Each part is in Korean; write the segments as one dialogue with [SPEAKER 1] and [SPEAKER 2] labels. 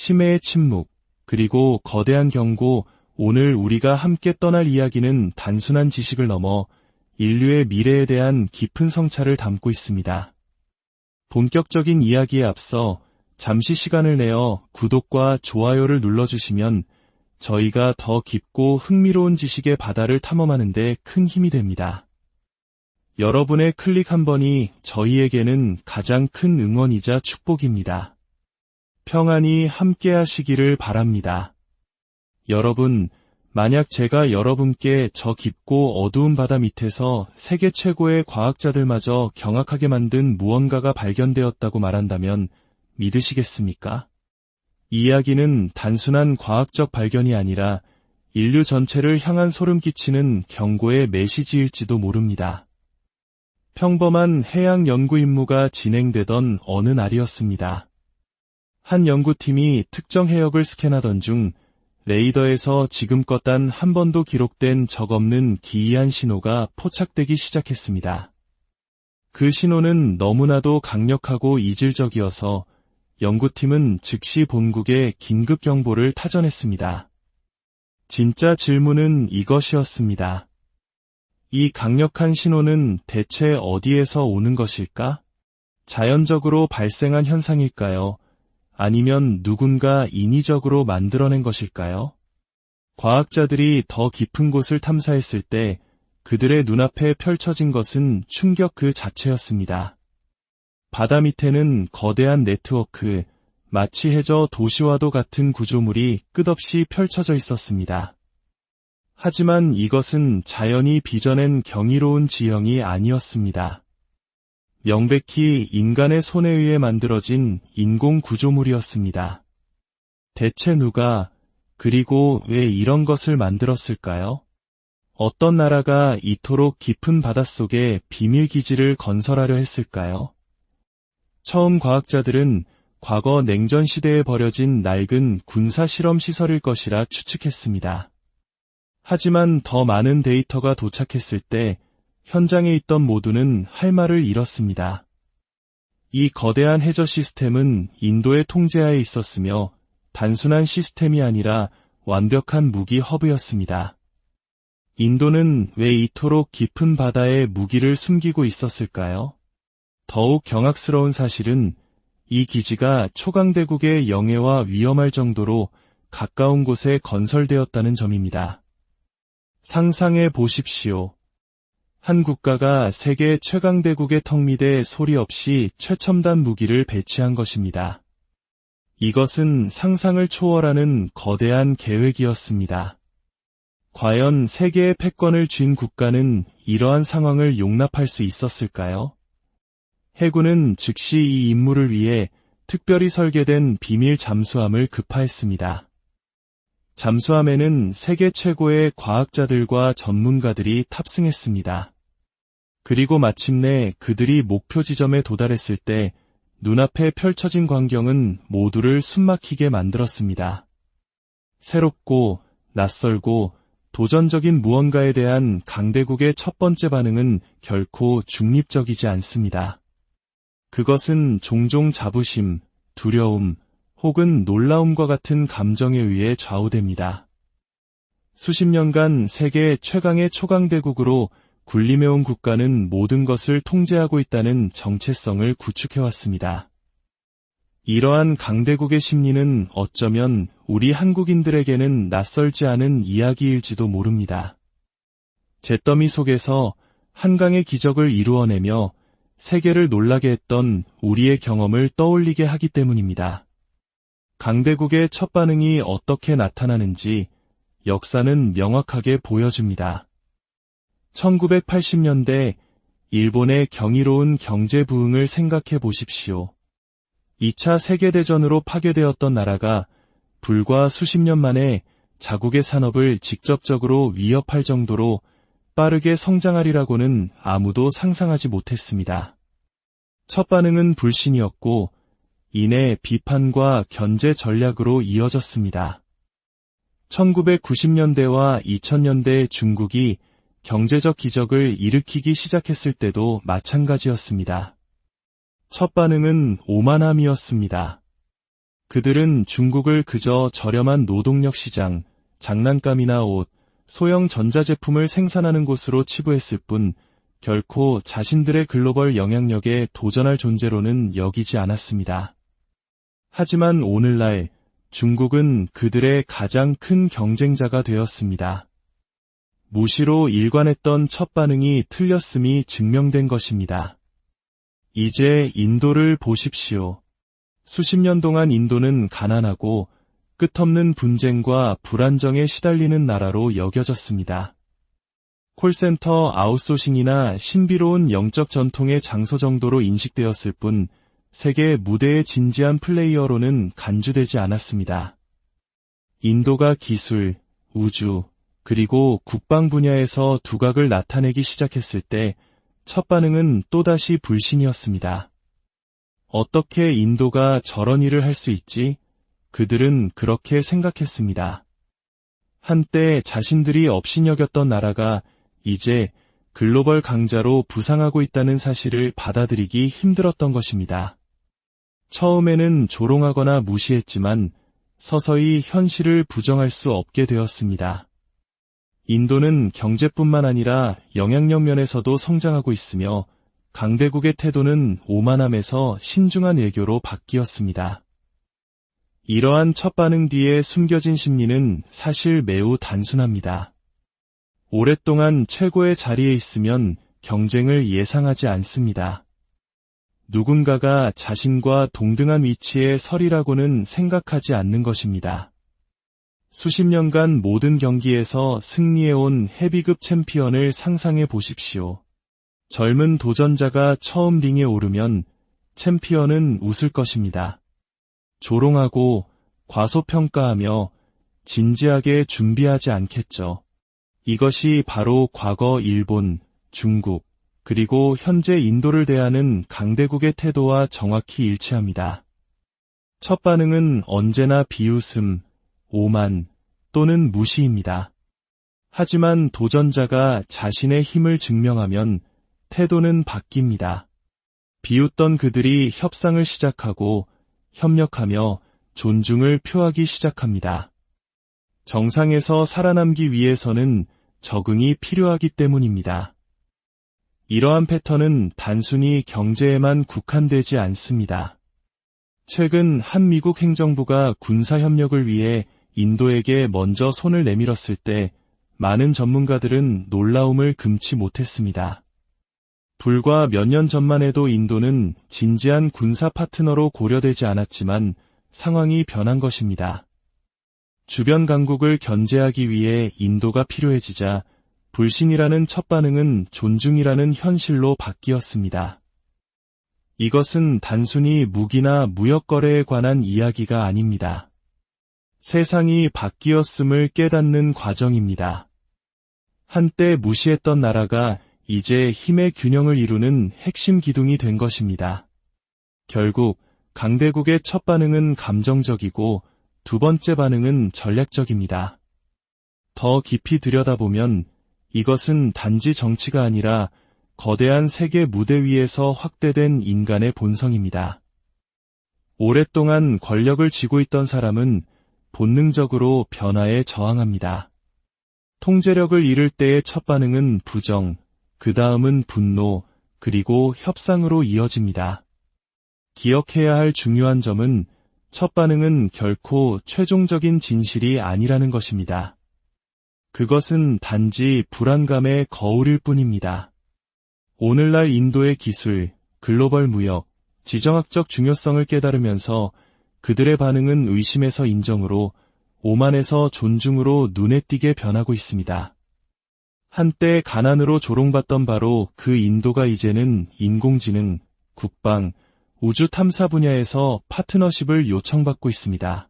[SPEAKER 1] 심해의 침묵, 그리고 거대한 경고, 오늘 우리가 함께 떠날 이야기는 단순한 지식을 넘어 인류의 미래에 대한 깊은 성찰을 담고 있습니다. 본격적인 이야기에 앞서 잠시 시간을 내어 구독과 좋아요를 눌러주시면 저희가 더 깊고 흥미로운 지식의 바다를 탐험하는 데 큰 힘이 됩니다. 여러분의 클릭 한 번이 저희에게는 가장 큰 응원이자 축복입니다. 평안히 함께 하시기를 바랍니다. 여러분, 만약 제가 여러분께 저 깊고 어두운 바다 밑에서 세계 최고의 과학자들마저 경악하게 만든 무언가가 발견되었다고 말한다면 믿으시겠습니까? 이 이야기는 단순한 과학적 발견이 아니라 인류 전체를 향한 소름 끼치는 경고의 메시지일지도 모릅니다. 평범한 해양 연구 임무가 진행되던 어느 날이었습니다. 한 연구팀이 특정 해역을 스캔하던 중 레이더에서 지금껏 단 한 번도 기록된 적 없는 기이한 신호가 포착되기 시작했습니다. 그 신호는 너무나도 강력하고 이질적이어서 연구팀은 즉시 본국에 긴급 경보를 타전했습니다. 진짜 질문은 이것이었습니다. 이 강력한 신호는 대체 어디에서 오는 것일까? 자연적으로 발생한 현상일까요? 아니면 누군가 인위적으로 만들어낸 것일까요? 과학자들이 더 깊은 곳을 탐사했을 때 그들의 눈앞에 펼쳐진 것은 충격 그 자체였습니다. 바다 밑에는 거대한 네트워크, 마치 해저 도시와도 같은 구조물이 끝없이 펼쳐져 있었습니다. 하지만 이것은 자연이 빚어낸 경이로운 지형이 아니었습니다. 명백히 인간의 손에 의해 만들어진 인공 구조물이었습니다. 대체 누가, 그리고 왜 이런 것을 만들었을까요? 어떤 나라가 이토록 깊은 바닷속에 비밀기지를 건설하려 했을까요? 처음 과학자들은 과거 냉전 시대에 버려진 낡은 군사 실험 시설일 것이라 추측했습니다. 하지만 더 많은 데이터가 도착했을 때 현장에 있던 모두는 할 말을 잃었습니다. 이 거대한 해저 시스템은 인도의 통제하에 있었으며 단순한 시스템이 아니라 완벽한 무기 허브였습니다. 인도는 왜 이토록 깊은 바다에 무기를 숨기고 있었을까요? 더욱 경악스러운 사실은 이 기지가 초강대국의 영해와 위험할 정도로 가까운 곳에 건설되었다는 점입니다. 상상해 보십시오. 한 국가가 세계 최강대국의 턱 밑에 소리 없이 최첨단 무기를 배치한 것입니다. 이것은 상상을 초월하는 거대한 계획이었습니다. 과연 세계의 패권을 쥔 국가는 이러한 상황을 용납할 수 있었을까요? 해군은 즉시 이 임무를 위해 특별히 설계된 비밀 잠수함을 급파했습니다. 잠수함에는 세계 최고의 과학자들과 전문가들이 탑승했습니다. 그리고 마침내 그들이 목표 지점에 도달했을 때 눈앞에 펼쳐진 광경은 모두를 숨막히게 만들었습니다. 새롭고 낯설고 도전적인 무언가에 대한 강대국의 첫 번째 반응은 결코 중립적이지 않습니다. 그것은 종종 자부심, 두려움, 혹은 놀라움과 같은 감정에 의해 좌우됩니다. 수십 년간 세계 최강의 초강대국으로 군림해온 국가는 모든 것을 통제하고 있다는 정체성을 구축해왔습니다. 이러한 강대국의 심리는 어쩌면 우리 한국인들에게는 낯설지 않은 이야기일지도 모릅니다. 잿더미 속에서 한강의 기적을 이루어내며 세계를 놀라게 했던 우리의 경험을 떠올리게 하기 때문입니다. 강대국의 첫 반응이 어떻게 나타나는지 역사는 명확하게 보여줍니다. 1980년대 일본의 경이로운 경제 부흥을 생각해 보십시오. 2차 세계대전으로 파괴되었던 나라가 불과 수십 년 만에 자국의 산업을 직접적으로 위협할 정도로 빠르게 성장하리라고는 아무도 상상하지 못했습니다. 첫 반응은 불신이었고 이내 비판과 견제 전략으로 이어졌습니다. 1990년대와 2000년대 중국이 경제적 기적을 일으키기 시작했을 때도 마찬가지였습니다. 첫 반응은 오만함이었습니다. 그들은 중국을 그저 저렴한 노동력 시장, 장난감이나 옷, 소형 전자제품을 생산하는 곳으로 치부했을 뿐 결코 자신들의 글로벌 영향력에 도전할 존재로는 여기지 않았습니다. 하지만 오늘날 중국은 그들의 가장 큰 경쟁자가 되었습니다. 무시로 일관했던 첫 반응이 틀렸음이 증명된 것입니다. 이제 인도를 보십시오. 수십 년 동안 인도는 가난하고 끝없는 분쟁과 불안정에 시달리는 나라로 여겨졌습니다. 콜센터 아웃소싱이나 신비로운 영적 전통의 장소 정도로 인식되었을 뿐 세계 무대의 진지한 플레이어로는 간주되지 않았습니다. 인도가 기술, 우주, 그리고 국방 분야에서 두각을 나타내기 시작했을 때 첫 반응은 또다시 불신이었습니다. 어떻게 인도가 저런 일을 할 수 있지? 그들은 그렇게 생각했습니다. 한때 자신들이 업신여겼던 나라가 이제 글로벌 강자로 부상하고 있다는 사실을 받아들이기 힘들었던 것입니다. 처음에는 조롱하거나 무시했지만 서서히 현실을 부정할 수 없게 되었습니다. 인도는 경제뿐만 아니라 영향력 면에서도 성장하고 있으며 강대국의 태도는 오만함에서 신중한 외교로 바뀌었습니다. 이러한 첫 반응 뒤에 숨겨진 심리는 사실 매우 단순합니다. 오랫동안 최고의 자리에 있으면 경쟁을 예상하지 않습니다. 누군가가 자신과 동등한 위치에 서리라고는 생각하지 않는 것입니다. 수십 년간 모든 경기에서 승리해온 헤비급 챔피언을 상상해 보십시오. 젊은 도전자가 처음 링에 오르면 챔피언은 웃을 것입니다. 조롱하고 과소평가하며 진지하게 준비하지 않겠죠. 이것이 바로 과거 일본, 중국, 그리고 현재 인도를 대하는 강대국의 태도와 정확히 일치합니다. 첫 반응은 언제나 비웃음, 오만 또는 무시입니다. 하지만 도전자가 자신의 힘을 증명하면 태도는 바뀝니다. 비웃던 그들이 협상을 시작하고 협력하며 존중을 표하기 시작합니다. 정상에서 살아남기 위해서는 적응이 필요하기 때문입니다. 이러한 패턴은 단순히 경제에만 국한되지 않습니다. 최근 한 미국 행정부가 군사협력을 위해 인도에게 먼저 손을 내밀었을 때 많은 전문가들은 놀라움을 금치 못했습니다. 불과 몇 년 전만 해도 인도는 진지한 군사 파트너로 고려되지 않았지만 상황이 변한 것입니다. 주변 강국을 견제하기 위해 인도가 필요해지자 불신이라는 첫 반응은 존중이라는 현실로 바뀌었습니다. 이것은 단순히 무기나 무역 거래에 관한 이야기가 아닙니다. 세상이 바뀌었음을 깨닫는 과정입니다. 한때 무시했던 나라가 이제 힘의 균형을 이루는 핵심 기둥이 된 것입니다. 결국 강대국의 첫 반응은 감정적이고 두 번째 반응은 전략적입니다. 더 깊이 들여다보면 이것은 단지 정치가 아니라 거대한 세계 무대 위에서 확대된 인간의 본성입니다. 오랫동안 권력을 쥐고 있던 사람은 본능적으로 변화에 저항합니다. 통제력을 잃을 때의 첫 반응은 부정, 그 다음은 분노, 그리고 협상으로 이어집니다. 기억해야 할 중요한 점은 첫 반응은 결코 최종적인 진실이 아니라는 것입니다. 그것은 단지 불안감의 거울일 뿐입니다. 오늘날 인도의 기술, 글로벌 무역, 지정학적 중요성을 깨달으면서 그들의 반응은 의심에서 인정으로, 오만에서 존중으로 눈에 띄게 변하고 있습니다. 한때 가난으로 조롱받던 바로 그 인도가 이제는 인공지능, 국방, 우주 탐사 분야에서 파트너십을 요청받고 있습니다.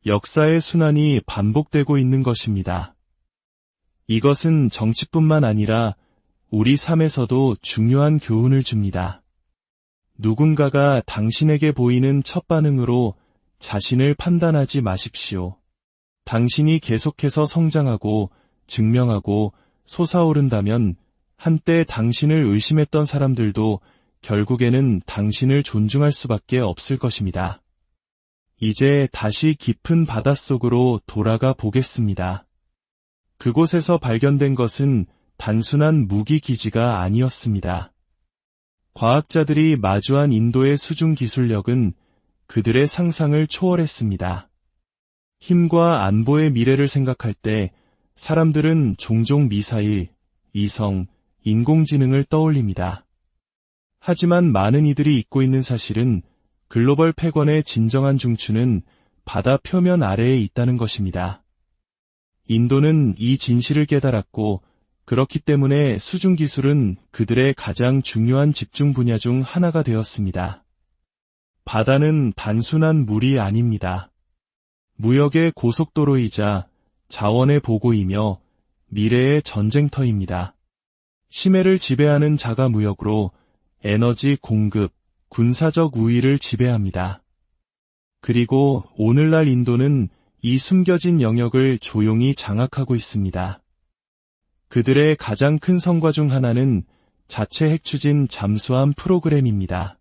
[SPEAKER 1] 역사의 순환이 반복되고 있는 것입니다. 이것은 정치뿐만 아니라 우리 삶에서도 중요한 교훈을 줍니다. 누군가가 당신에게 보이는 첫 반응으로 자신을 판단하지 마십시오. 당신이 계속해서 성장하고 증명하고 솟아오른다면 한때 당신을 의심했던 사람들도 결국에는 당신을 존중할 수밖에 없을 것입니다. 이제 다시 깊은 바닷속으로 돌아가 보겠습니다. 그곳에서 발견된 것은 단순한 무기 기지가 아니었습니다. 과학자들이 마주한 인도의 수중 기술력은 그들의 상상을 초월했습니다. 힘과 안보의 미래를 생각할 때 사람들은 종종 미사일, 위성, 인공지능을 떠올립니다. 하지만 많은 이들이 잊고 있는 사실은 글로벌 패권의 진정한 중추는 바다 표면 아래에 있다는 것입니다. 인도는 이 진실을 깨달았고 그렇기 때문에 수중 기술은 그들의 가장 중요한 집중 분야 중 하나가 되었습니다. 바다는 단순한 물이 아닙니다. 무역의 고속도로이자 자원의 보고이며 미래의 전쟁터입니다. 심해를 지배하는 자가 무역으로 에너지 공급, 군사적 우위를 지배합니다. 그리고 오늘날 인도는 이 숨겨진 영역을 조용히 장악하고 있습니다. 그들의 가장 큰 성과 중 하나는 자체 핵추진 잠수함 프로그램입니다.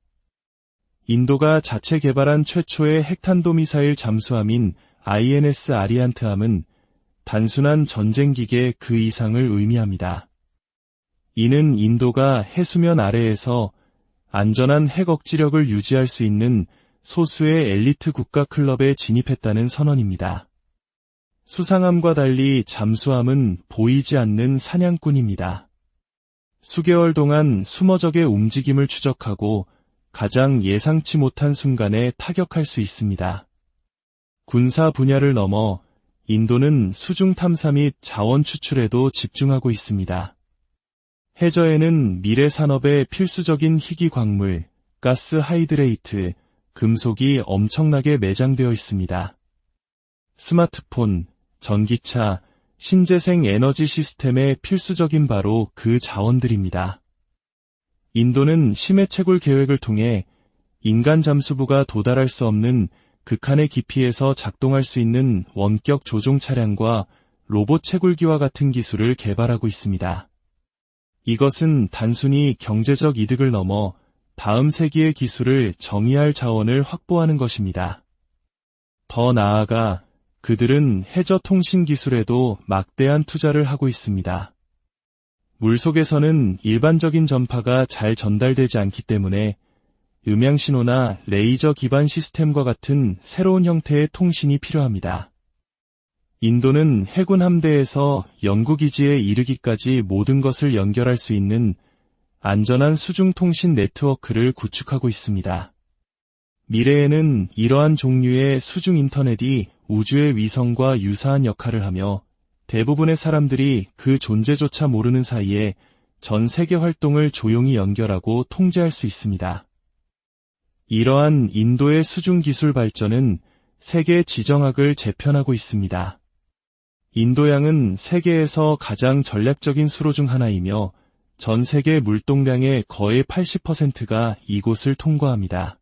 [SPEAKER 1] 인도가 자체 개발한 최초의 핵탄도미사일 잠수함인 INS 아리안트함은 단순한 전쟁기계 그 이상을 의미합니다. 이는 인도가 해수면 아래에서 안전한 핵 억지력을 유지할 수 있는 소수의 엘리트 국가 클럽에 진입했다는 선언입니다. 수상함과 달리 잠수함은 보이지 않는 사냥꾼입니다. 수개월 동안 수머적의 움직임을 추적하고 가장 예상치 못한 순간에 타격할 수 있습니다. 군사 분야를 넘어 인도는 수중 탐사 및 자원 추출에도 집중하고 있습니다. 해저에는 미래 산업의 필수적인 희귀 광물, 가스 하이드레이트, 금속이 엄청나게 매장되어 있습니다. 스마트폰, 전기차, 신재생 에너지 시스템의 필수적인 바로 그 자원들입니다. 인도는 심해 채굴 계획을 통해 인간 잠수부가 도달할 수 없는 극한의 깊이에서 작동할 수 있는 원격 조종 차량과 로봇 채굴기와 같은 기술을 개발하고 있습니다. 이것은 단순히 경제적 이득을 넘어 다음 세기의 기술을 정의할 자원을 확보하는 것입니다. 더 나아가 그들은 해저 통신 기술에도 막대한 투자를 하고 있습니다. 물속에서는 일반적인 전파가 잘 전달되지 않기 때문에 음향신호나 레이저 기반 시스템과 같은 새로운 형태의 통신이 필요합니다. 인도는 해군 함대에서 연구기지에 이르기까지 모든 것을 연결할 수 있는 안전한 수중 통신 네트워크를 구축하고 있습니다. 미래에는 이러한 종류의 수중 인터넷이 우주의 위성과 유사한 역할을 하며 대부분의 사람들이 그 존재조차 모르는 사이에 전 세계 활동을 조용히 연결하고 통제할 수 있습니다. 이러한 인도의 수중 기술 발전은 세계 지정학을 재편하고 있습니다. 인도양은 세계에서 가장 전략적인 수로 중 하나이며 전 세계 물동량의 거의 80%가 이곳을 통과합니다.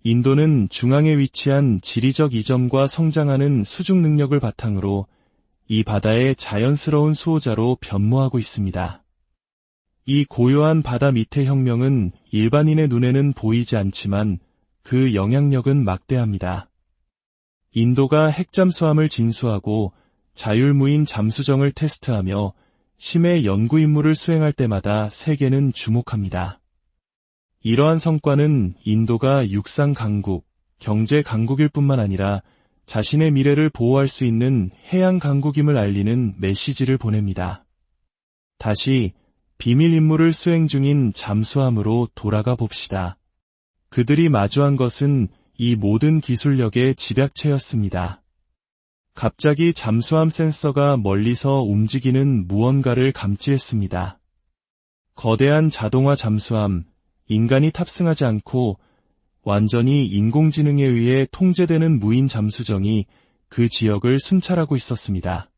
[SPEAKER 1] 인도는 중앙에 위치한 지리적 이점과 성장하는 수중 능력을 바탕으로 이 바다의 자연스러운 수호자로 변모하고 있습니다. 이 고요한 바다 밑의 혁명은 일반인의 눈에는 보이지 않지만 그 영향력은 막대합니다. 인도가 핵잠수함을 진수하고 자율무인 잠수정을 테스트하며 심해 연구 임무를 수행할 때마다 세계는 주목합니다. 이러한 성과는 인도가 육상 강국, 경제 강국일 뿐만 아니라 자신의 미래를 보호할 수 있는 해양 강국임을 알리는 메시지를 보냅니다. 다시 비밀 임무를 수행 중인 잠수함으로 돌아가 봅시다. 그들이 마주한 것은 이 모든 기술력의 집약체였습니다. 갑자기 잠수함 센서가 멀리서 움직이는 무언가를 감지했습니다. 거대한 자동화 잠수함, 인간이 탑승하지 않고 완전히 인공지능에 의해 통제되는 무인 잠수정이 그 지역을 순찰하고 있었습니다.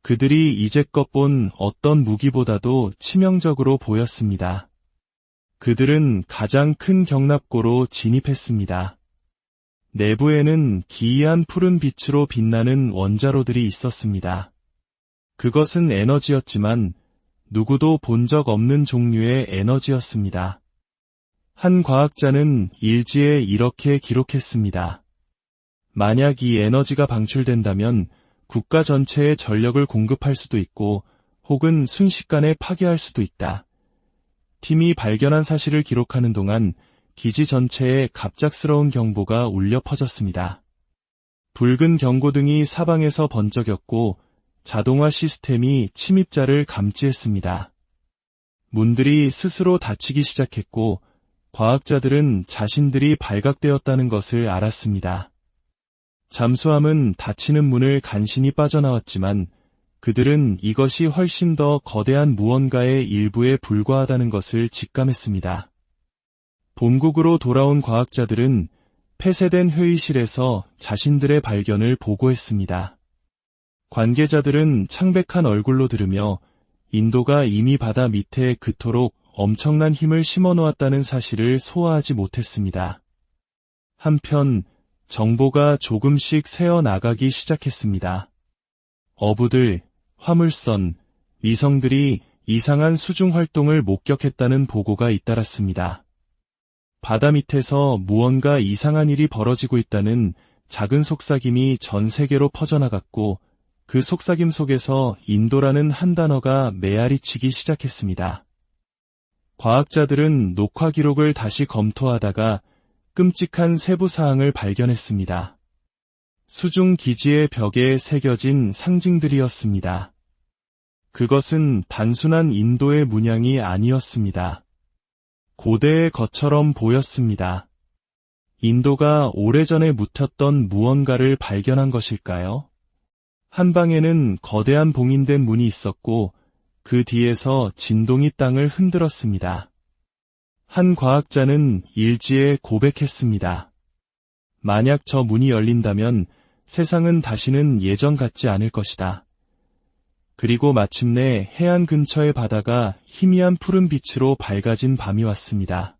[SPEAKER 1] 그들이 이제껏 본 어떤 무기보다도 치명적으로 보였습니다. 그들은 가장 큰 경납고로 진입했습니다. 내부에는 기이한 푸른 빛으로 빛나는 원자로들이 있었습니다. 그것은 에너지였지만 누구도 본 적 없는 종류의 에너지였습니다. 한 과학자는 일지에 이렇게 기록했습니다. 만약 이 에너지가 방출된다면 국가 전체에 전력을 공급할 수도 있고 혹은 순식간에 파괴할 수도 있다. 팀이 발견한 사실을 기록하는 동안 기지 전체에 갑작스러운 경보가 울려 퍼졌습니다. 붉은 경고등이 사방에서 번쩍였고 자동화 시스템이 침입자를 감지했습니다. 문들이 스스로 닫히기 시작했고 과학자들은 자신들이 발각되었다는 것을 알았습니다. 잠수함은 닫히는 문을 간신히 빠져나왔지만 그들은 이것이 훨씬 더 거대한 무언가의 일부에 불과하다는 것을 직감했습니다. 본국으로 돌아온 과학자들은 폐쇄된 회의실에서 자신들의 발견을 보고했습니다. 관계자들은 창백한 얼굴로 들으며 인도가 이미 바다 밑에 그토록 엄청난 힘을 심어놓았다는 사실을 소화하지 못했습니다. 한편 정보가 조금씩 새어나가기 시작했습니다. 어부들, 화물선, 위성들이 이상한 수중 활동을 목격했다는 보고가 잇따랐습니다. 바다 밑에서 무언가 이상한 일이 벌어지고 있다는 작은 속삭임이 전 세계로 퍼져나갔고 그 속삭임 속에서 인도라는 한 단어가 메아리치기 시작했습니다. 과학자들은 녹화 기록을 다시 검토하다가 끔찍한 세부 사항을 발견했습니다. 수중 기지의 벽에 새겨진 상징들이었습니다. 그것은 단순한 인도의 문양이 아니었습니다. 고대의 것처럼 보였습니다. 인도가 오래전에 묻혔던 무언가를 발견한 것일까요? 한 방에는 거대한 봉인된 문이 있었고 그 뒤에서 진동이 땅을 흔들었습니다. 한 과학자는 일지에 고백했습니다. 만약 저 문이 열린다면 세상은 다시는 예전 같지 않을 것이다. 그리고 마침내 해안 근처의 바다가 희미한 푸른 빛으로 밝아진 밤이 왔습니다.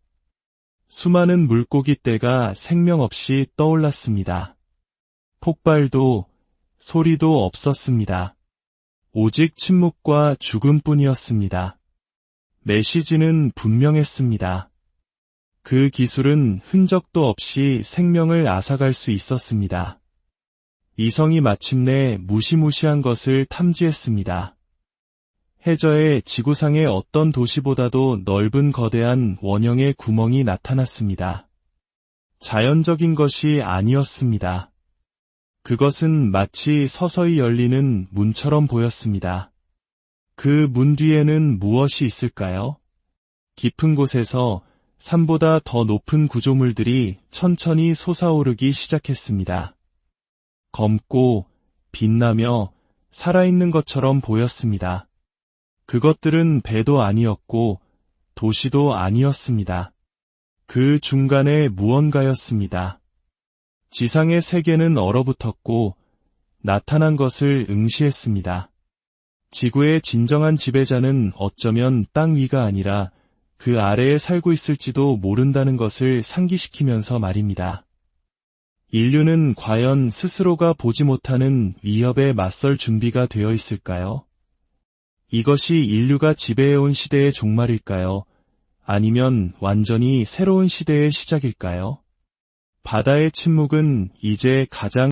[SPEAKER 1] 수많은 물고기 떼가 생명 없이 떠올랐습니다. 폭발도 소리도 없었습니다. 오직 침묵과 죽음뿐이었습니다. 메시지는 분명했습니다. 그 기술은 흔적도 없이 생명을 앗아갈 수 있었습니다. 이성이 마침내 무시무시한 것을 탐지했습니다. 해저에 지구상의 어떤 도시보다도 넓은 거대한 원형의 구멍이 나타났습니다. 자연적인 것이 아니었습니다. 그것은 마치 서서히 열리는 문처럼 보였습니다. 그 문 뒤에는 무엇이 있을까요? 깊은 곳에서 산보다 더 높은 구조물들이 천천히 솟아오르기 시작했습니다. 검고 빛나며 살아있는 것처럼 보였습니다. 그것들은 배도 아니었고 도시도 아니었습니다. 그 중간에 무언가였습니다. 지상의 세계는 얼어붙었고 나타난 것을 응시했습니다. 지구의 진정한 지배자는 어쩌면 땅 위가 아니라 그 아래에 살고 있을지도 모른다는 것을 상기시키면서 말입니다. 인류는 과연 스스로가 보지 못하는 위협에 맞설 준비가 되어 있을까요? 이것이 인류가 지배해온 시대의 종말일까요? 아니면 완전히 새로운 시대의 시작일까요? 바다의 침묵은 이제 가장